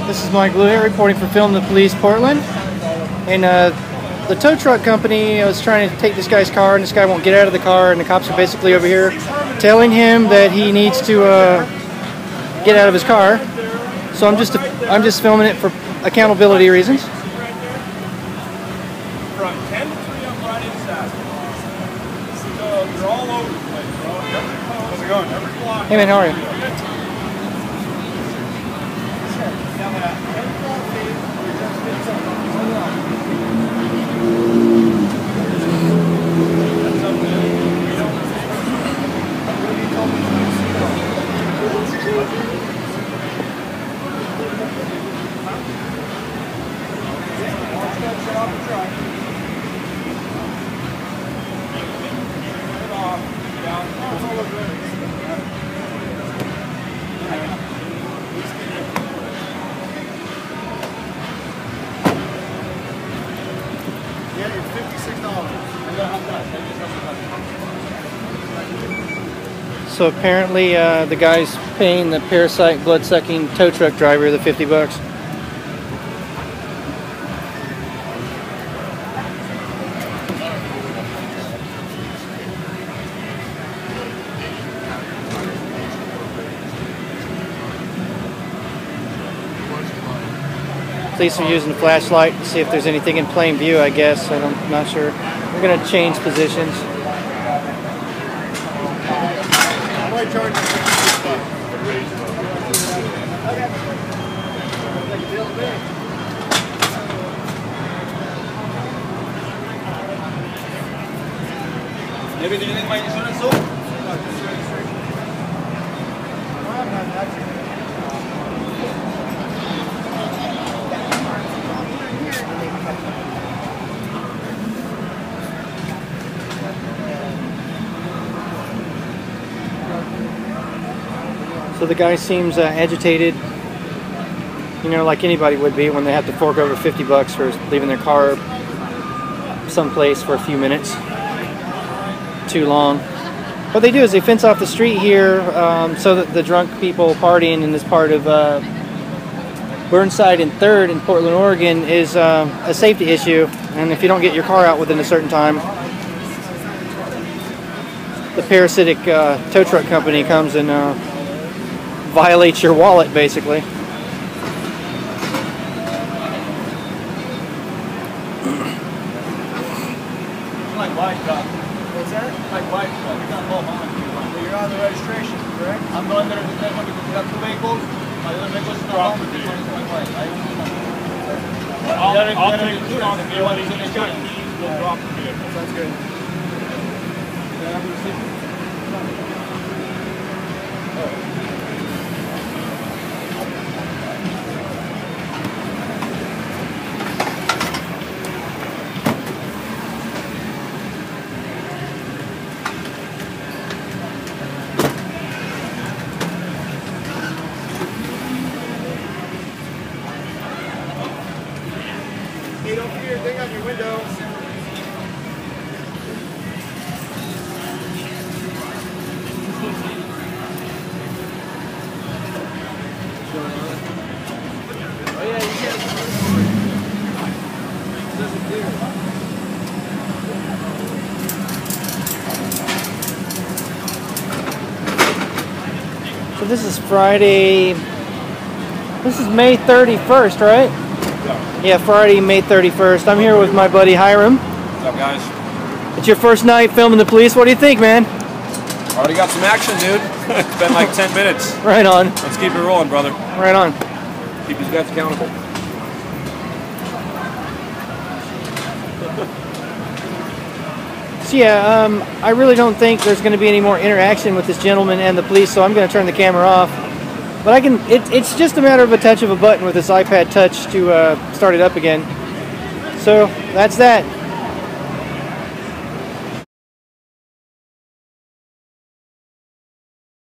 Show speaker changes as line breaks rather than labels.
This is Mike Blue here reporting for Film the Police Portland. And the tow truck company was trying to take this guy's car, and this guy won't get out of the car, and the cops are basically over here telling him that he needs to get out of his car. So I'm just filming it for accountability reasons.
From 10 to 3 on Friday and Saturday. So you're all over the place, bro. How's it going? Every block.
Hey man, how are you? So apparently the guy's paying the parasite blood-sucking tow truck driver the 50 bucks. Police are using the flashlight to see if there's anything in plain view, I guess. I'm not sure. We're going to change positions.
Maybe do you need my insurance too?
So the guy seems agitated, you know, like anybody would be when they have to fork over 50 bucks for leaving their car someplace for a few minutes. Too long. What they do is they fence off the street here so that the drunk people partying in this part of Burnside and 3rd in Portland, Oregon is a safety issue, and if you don't get your car out within a certain time, the parasitic tow truck company comes and violates your wallet, basically.
Like white truck. What's that? Like white truck. You're not home on. Well, you're on the registration, correct? I'm going there to that one because we got 2 vehicles. My other vehicle's not home. This one is my white. I'll take the truck if you want to use insurance. We'll drop the vehicle. Sounds good. Can I have the receipt? Hey, don't forget your thing on your window. Oh yeah, you can't. It doesn't clear.
So this is Friday. This is May 31st, right? Yeah, Friday, May 31st. I'm here with my buddy Hiram.
What's up, guys?
It's your first night filming the police. What do you think, man?
Already got some action, dude. It's been like 10 minutes.
Right on.
Let's keep it rolling, brother.
Right on.
Keep these guys accountable.
So yeah, I really don't think there's going to be any more interaction with this gentleman and the police, so I'm going to turn the camera off. But I can. It's just a matter of a touch of a button with this iPad Touch to start it up again. So that's that.